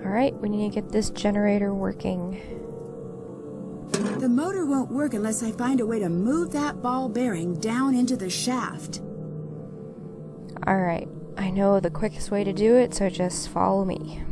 Alright, we need to get this generator working. The motor won't work unless I find a way to move that ball bearing down into the shaft. Alright, I know the quickest way to do it, so just follow me.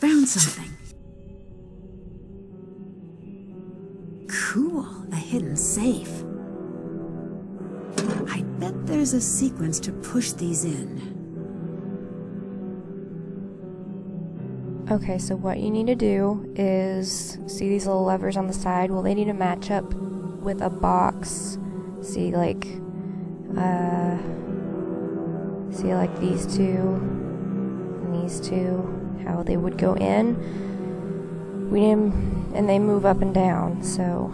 Found something. Cool, a hidden safe. I bet there's a sequence to push these in. Okay, so what you need to do is, see these little levers on the side? Well, they need to match up with a box. See like these two and these two, how they would go in. And they move up and down, so.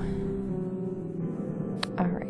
Alright.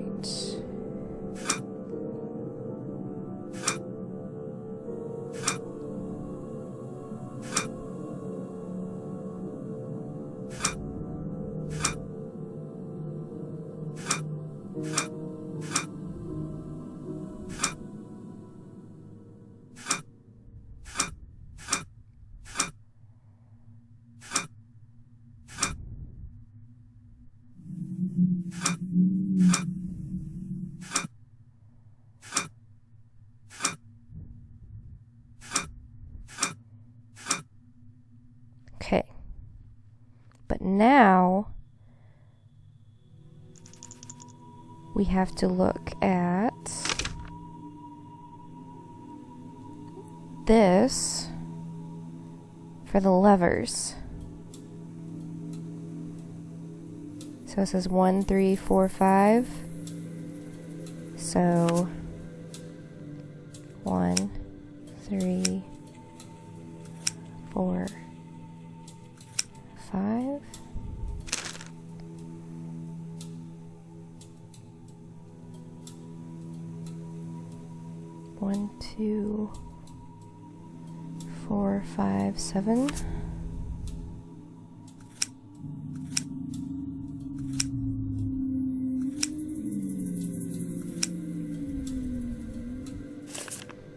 Okay. But now we have to look at this for the levers. So it says 1, 3, 4, 5. So 1, 3, 4, 5. One, 2, 4, 5, 7.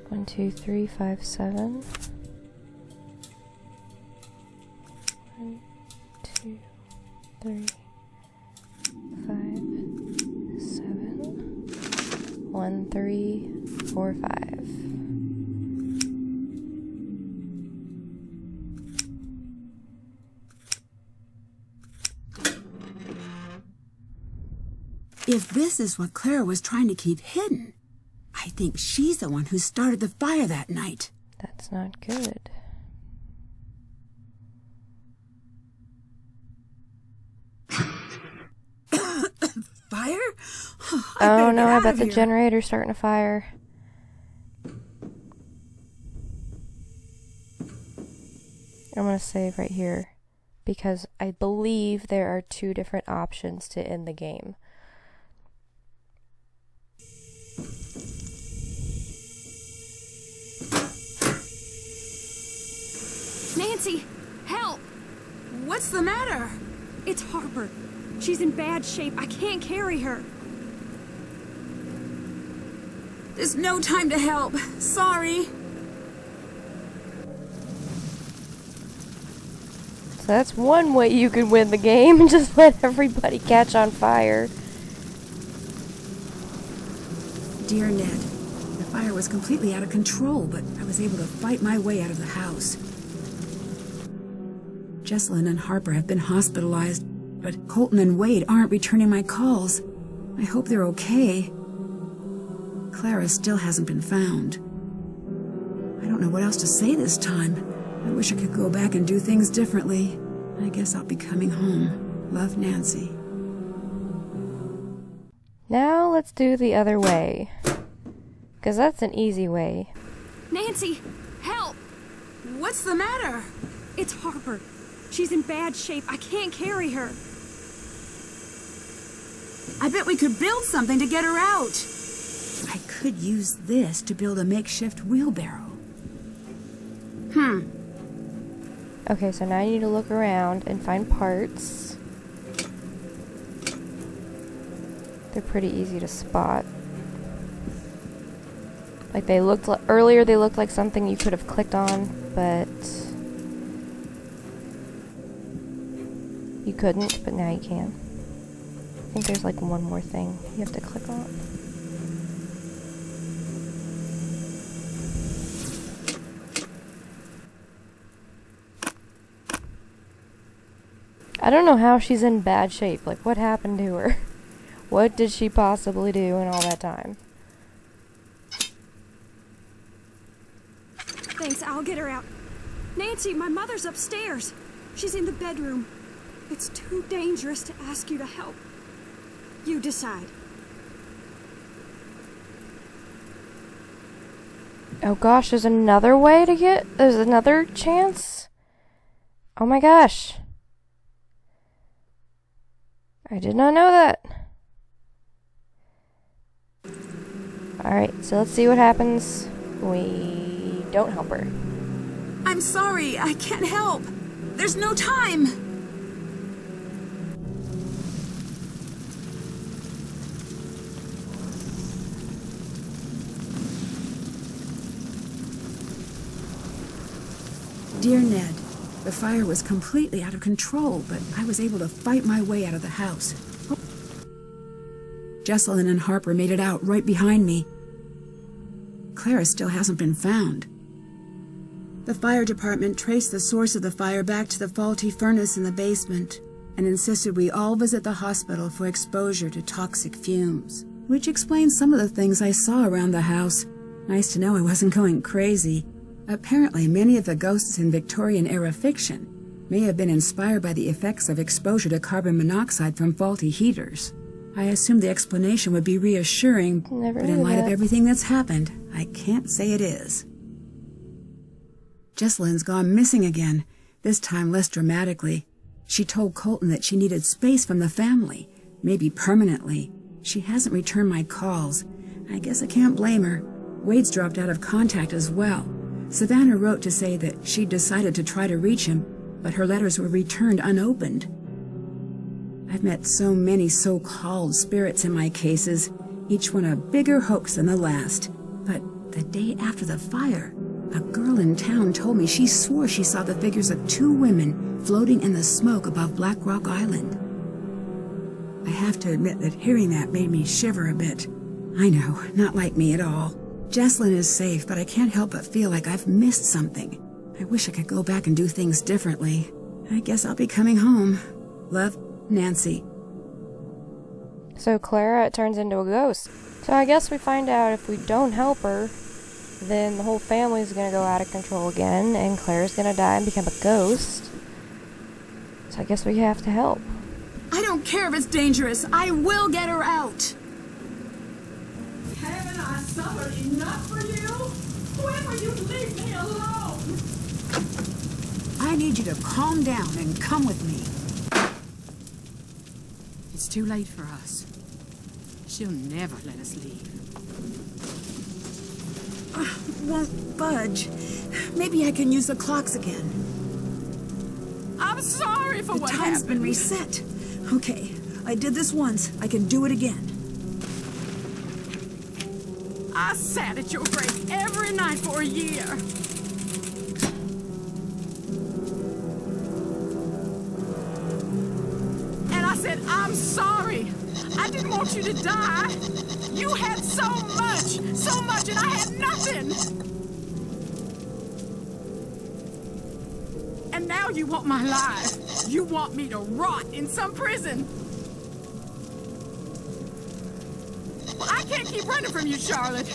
One, 2, 3, 5, 7. 1, 2, 3, 5, 7. 1, 3, 4, 5. If this is what Clara was trying to keep hidden, I think she's the one who started the fire that night. That's not good. Fire? Oh no, I bet the generator's starting a fire. I'm gonna save right here because I believe there are 2 different options to end the game. Nancy, help! What's the matter? It's Harper. She's in bad shape. I can't carry her. There's no time to help. Sorry. So that's one way you could win the game. Just let everybody catch on fire. Dear Ned, the fire was completely out of control, but I was able to fight my way out of the house. Jessalyn and Harper have been hospitalized, but Colton and Wade aren't returning my calls. I hope they're okay. Clara still hasn't been found. I don't know what else to say this time. I wish I could go back and do things differently. I guess I'll be coming home. Love, Nancy. Now let's do the other way. Because that's an easy way. Nancy, help! What's the matter? It's Harper. She's in bad shape. I can't carry her. I bet we could build something to get her out. I could use this to build a makeshift wheelbarrow. Okay, so now you need to look around and find parts. They're pretty easy to spot. Like they looked like earlier, they looked like something you could have clicked on, but you couldn't, but now you can. I think there's like one more thing you have to click on. I don't know how she's in bad shape. Like, what happened to her? What did she possibly do in all that time? Thanks, I'll get her out. Nancy, my mother's upstairs. She's in the bedroom. It's too dangerous to ask you to help. You decide. Oh gosh, there's another way to get... There's another chance? Oh my gosh. I did not know that. Alright, so let's see what happens when we don't help her. I'm sorry, I can't help. There's no time. Dear Ned, the fire was completely out of control, but I was able to fight my way out of the house. Jessalyn and Harper made it out right behind me. Clara still hasn't been found. The fire department traced the source of the fire back to the faulty furnace in the basement and insisted we all visit the hospital for exposure to toxic fumes, which explains some of the things I saw around the house. Nice to know I wasn't going crazy. Apparently, many of the ghosts in Victorian-era fiction may have been inspired by the effects of exposure to carbon monoxide from faulty heaters. I assumed the explanation would be reassuring, but in light of everything that's happened, I can't say it is. Jessalyn's gone missing again, this time less dramatically. She told Colton that she needed space from the family, maybe permanently. She hasn't returned my calls. I guess I can't blame her. Wade's dropped out of contact as well. Savannah wrote to say that she'd decided to try to reach him, but her letters were returned unopened. I've met so many so-called spirits in my cases, each one a bigger hoax than the last. But the day after the fire, a girl in town told me she swore she saw the figures of 2 women floating in the smoke above Black Rock Island. I have to admit that hearing that made me shiver a bit. I know, not like me at all. Jessalyn is safe, but I can't help but feel like I've missed something. I wish I could go back and do things differently. I guess I'll be coming home. Love, Nancy. So Clara turns into a ghost. So I guess we find out if we don't help her, then the whole family's gonna go out of control again, and Claire's gonna die and become a ghost. So I guess we have to help. I don't care if it's dangerous. I will get her out. Haven't I suffered enough for you? When will you leave me alone? I need you to calm down and come with me. It's too late for us. She'll never let us leave. Won't budge. Maybe I can use the clocks again. I'm sorry for what The time's happened. been reset. Okay, I did this once. I can do it again. I sat at your grave every night for a year. And I said, I'm sorry. I didn't want you to die. You had so much, and I had nothing. And now you want my life. You want me to rot in some prison. I can't keep running from you, Charlotte.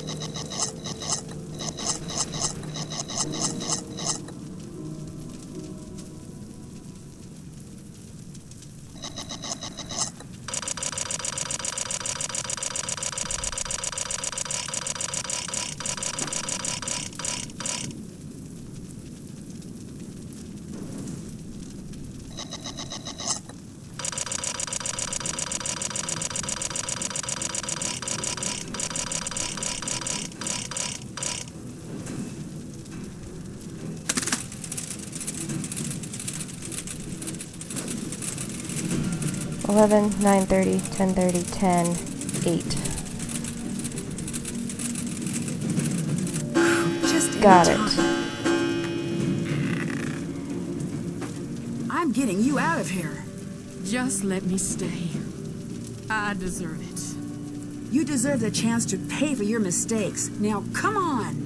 $11, $9:30, $10:30, $10, $8. Just in Got time. it. I'm getting you out of here. Just let me stay. I deserve it. You deserve the chance to pay for your mistakes. Now, come on.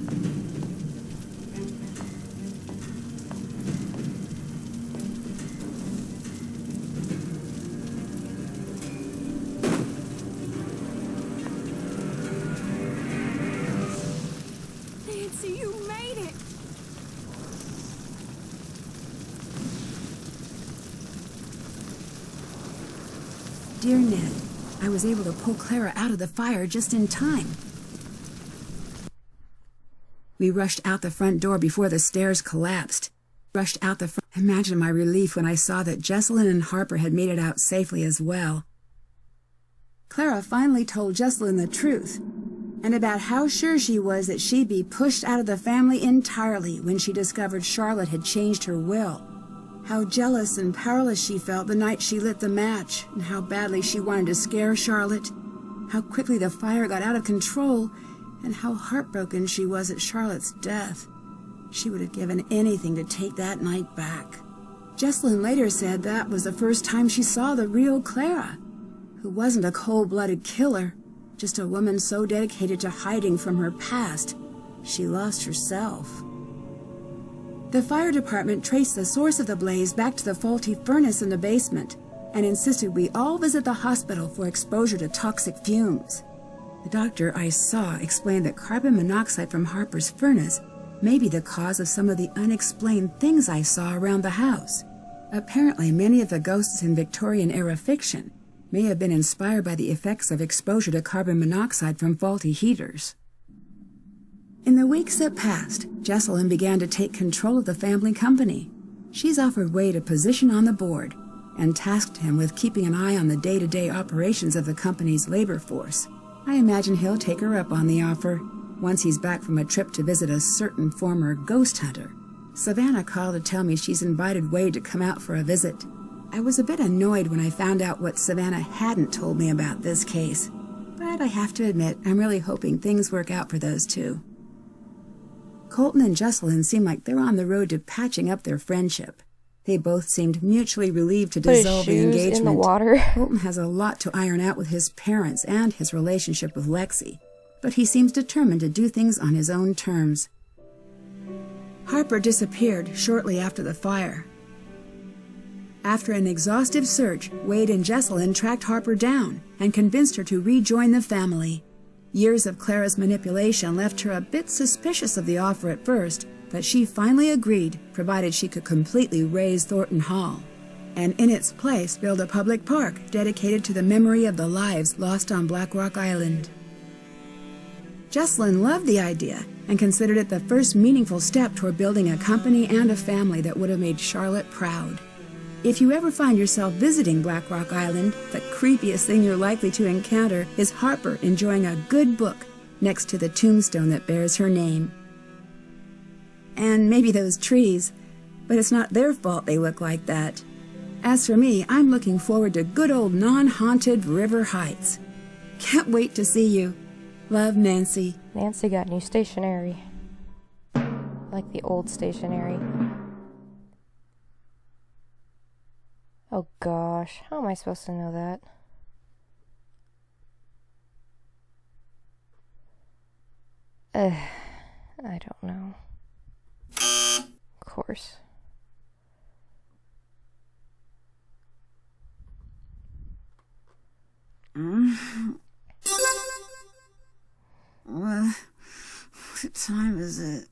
Nancy, you made it. Dear Ned, I was able to pull Clara out of the fire just in time. We rushed out the front door before the stairs collapsed. Imagine my relief when I saw that Jessalyn and Harper had made it out safely as well. Clara finally told Jessalyn the truth, and about how sure she was that she'd be pushed out of the family entirely when she discovered Charlotte had changed her will. How jealous and powerless she felt the night she lit the match, and how badly she wanted to scare Charlotte. How quickly the fire got out of control, and how heartbroken she was at Charlotte's death. She would have given anything to take that night back. Jessalyn later said that was the first time she saw the real Clara, who wasn't a cold-blooded killer, just a woman so dedicated to hiding from her past, she lost herself. The fire department traced the source of the blaze back to the faulty furnace in the basement and insisted we all visit the hospital for exposure to toxic fumes. The doctor I saw explained that carbon monoxide from Harper's furnace may be the cause of some of the unexplained things I saw around the house. Apparently, many of the ghosts in Victorian-era fiction may have been inspired by the effects of exposure to carbon monoxide from faulty heaters. In the weeks that passed, Jessalyn began to take control of the family company. She's offered Wade a position on the board and tasked him with keeping an eye on the day-to-day operations of the company's labor force. I imagine he'll take her up on the offer once he's back from a trip to visit a certain former ghost hunter. Savannah called to tell me she's invited Wade to come out for a visit. I was a bit annoyed when I found out what Savannah hadn't told me about this case, but I have to admit I'm really hoping things work out for those two. Colton and Jessalyn seem like they're on the road to patching up their friendship. They both seemed mutually relieved to Put his dissolve the shoes engagement. in the water. Colton has a lot to iron out with his parents and his relationship with Lexi, but he seems determined to do things on his own terms. Harper disappeared shortly after the fire. After an exhaustive search, Wade and Jessalyn tracked Harper down and convinced her to rejoin the family. Years of Clara's manipulation left her a bit suspicious of the offer at first, but she finally agreed, provided she could completely raze Thornton Hall, and in its place build a public park dedicated to the memory of the lives lost on Black Rock Island. Jessalyn loved the idea and considered it the first meaningful step toward building a company and a family that would have made Charlotte proud. If you ever find yourself visiting Black Rock Island, the creepiest thing you're likely to encounter is Harper enjoying a good book next to the tombstone that bears her name. And maybe those trees. But it's not their fault they look like that. As for me, I'm looking forward to good old non-haunted River Heights. Can't wait to see you. Love, Nancy. Nancy got new stationery. Like the old stationery. Oh gosh, how am I supposed to know that? I don't know. Of course. What time is it?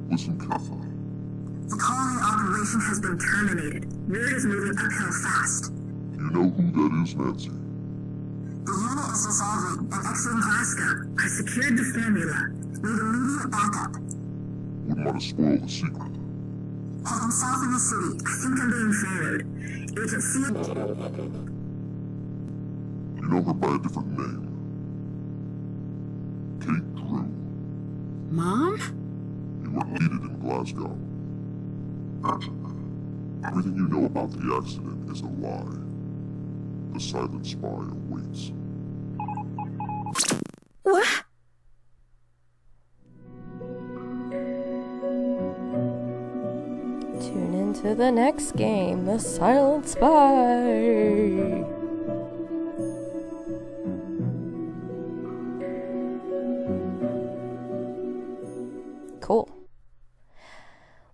Listen carefully. The calling operation has been terminated. Word is moving uphill fast. You know who that is, Nancy? The unit is dissolving and exiting Glasgow. I secured the formula. Need immediate backup. Wouldn't want to spoil the secret. Heading south in the city. I think I'm being followed. Agent C. You know her by a different name. Kate Drew. Mom? You were needed in Glasgow. Everything you know about the accident is a lie. The silent spy awaits. What? Tune into the next game, The Silent Spy. Cool.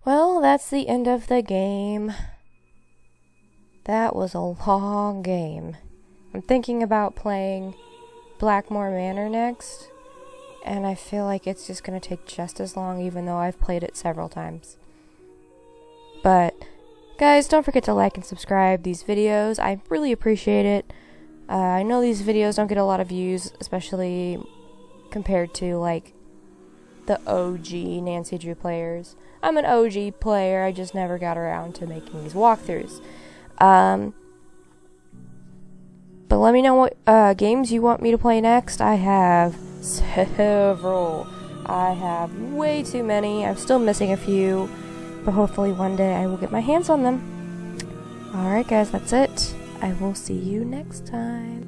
Well, that's the end of the game. That was a long game. I'm thinking about playing Blackmore Manor next, and I feel like it's just going to take just as long, even though I've played it several times. But, guys, don't forget to like and subscribe these videos. I really appreciate it. I know these videos don't get a lot of views, especially compared to, like, the OG Nancy Drew players. I'm an OG player, I just never got around to making these walkthroughs. But let me know what games you want me to play next. I have several. I have way too many. I'm still missing a few, but hopefully one day I will get my hands on them. Alright guys, that's it. I will see you next time.